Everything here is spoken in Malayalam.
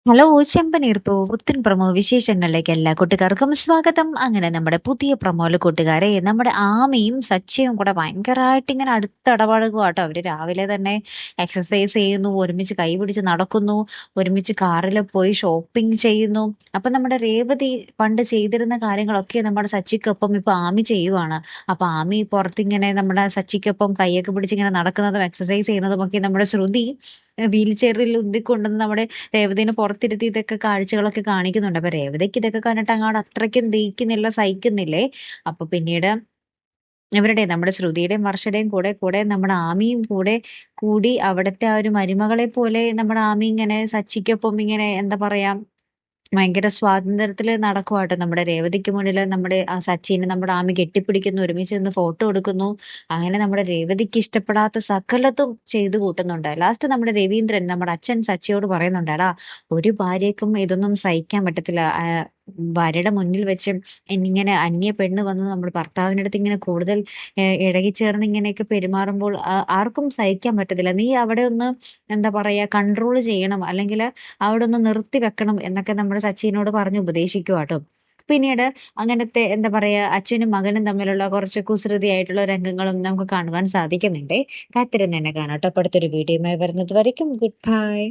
ഹലോ ചെമ്പനീർപ്പൂ പുത്തൻ പ്രൊമോ വിശേഷങ്ങളിലേക്ക് എല്ലാ കൂട്ടുകാർക്കും സ്വാഗതം. അങ്ങനെ നമ്മുടെ പുതിയ പ്രൊമോയില് കൂട്ടുകാരെ നമ്മുടെ ആമിയും സച്ചിയും കൂടെ ഭയങ്കരമായിട്ട് ഇങ്ങനെ അടുത്തിടപഴകുക കേട്ടോ. അവര് രാവിലെ തന്നെ എക്സസൈസ് ചെയ്യുന്നു, ഒരുമിച്ച് കൈ പിടിച്ച് നടക്കുന്നു, ഒരുമിച്ച് കാറിൽ പോയി ഷോപ്പിംഗ് ചെയ്യുന്നു. അപ്പൊ നമ്മുടെ രേവതി പണ്ട് ചെയ്തിരുന്ന കാര്യങ്ങളൊക്കെ നമ്മുടെ സച്ചിക്കൊപ്പം ഇപ്പൊ ആമി ചെയ്യുവാണ്. അപ്പൊ ആമി പുറത്തിങ്ങനെ നമ്മുടെ സച്ചിക്കൊപ്പം കൈയൊക്കെ പിടിച്ച് ഇങ്ങനെ നടക്കുന്നതും എക്സസൈസ് ചെയ്യുന്നതും ഒക്കെ നമ്മുടെ ശ്രുതി വീൽ ചെയറിൽ ഉന്തിക്കൊണ്ടുവന്ന് നമ്മുടെ രേവതീനെ പുറത്തിരുത്തി ഇതൊക്കെ കാഴ്ചകളൊക്കെ കാണിക്കുന്നുണ്ട്. അപ്പൊ രേവതിക്ക് ഇതൊക്കെ കണ്ടിട്ട് അങ്ങോട്ട് അത്രയ്ക്കും ദഹിക്കുന്നില്ല, സഹിക്കുന്നില്ലേ. അപ്പൊ പിന്നീട് നമ്മുടെ ശ്രുതിയുടെയും വർഷയുടെയും കൂടെ നമ്മുടെ ആമിയും കൂടി അവിടുത്തെ ആ ഒരു മരുമകളെ പോലെ നമ്മുടെ ആമി ഇങ്ങനെ സച്ചിക്കൊപ്പം ഇങ്ങനെ എന്താ പറയാ ഭയങ്കര സ്വാതന്ത്ര്യത്തില് നടക്കുവാട്ടോ. നമ്മുടെ രേവതിക്ക് മുന്നില് നമ്മുടെ ആ സച്ചിനെ നമ്മുടെ ആമി കെട്ടിപ്പിടിക്കുന്നു, ഒരുമിച്ച് നിന്ന് ഫോട്ടോ എടുക്കുന്നു. അങ്ങനെ നമ്മുടെ രേവതിക്ക് ഇഷ്ടപ്പെടാത്ത സകലതും ചെയ്തു കൂട്ടുന്നുണ്ട്. ലാസ്റ്റ് നമ്മുടെ രവീന്ദ്രൻ നമ്മുടെ അച്ഛൻ സച്ചിയോട് പറയുന്നുണ്ട്, എടാ ഒരു ഭാര്യക്കും ഇതൊന്നും സഹിക്കാൻ പറ്റത്തില്ല. ഭാര്യയുടെ മുന്നിൽ വെച്ച് ഇങ്ങനെ അന്യ പെണ്ണ് വന്ന് നമ്മുടെ ഭർത്താവിൻ്റെ അടുത്ത് ഇങ്ങനെ കൂടുതൽ ഇഴകിച്ചേർന്ന് ഇങ്ങനെയൊക്കെ പെരുമാറുമ്പോൾ ആർക്കും സഹിക്കാൻ പറ്റത്തില്ല. നീ അവിടെ ഒന്ന് എന്താ പറയാ കൺട്രോൾ ചെയ്യണം, അല്ലെങ്കിൽ അവിടെ ഒന്ന് നിർത്തി വെക്കണം എന്നൊക്കെ നമ്മുടെ സച്ചിനോട് പറഞ്ഞ് ഉപദേശിക്കുവാട്ടോ. പിന്നീട് അങ്ങനത്തെ എന്താ പറയാ അച്ഛനും മകനും തമ്മിലുള്ള കുറച്ച് കുസൃതിയായിട്ടുള്ള രംഗങ്ങളും നമുക്ക് കാണുവാൻ സാധിക്കുന്നുണ്ട്. കാത്തിരുന്ന് തന്നെ കാണാം ട്ടോ. അപ്പൊ അടുത്തൊരു വീഡിയോയുമായി വരുന്നത് വരയ്ക്കും ഗുഡ് ബൈ.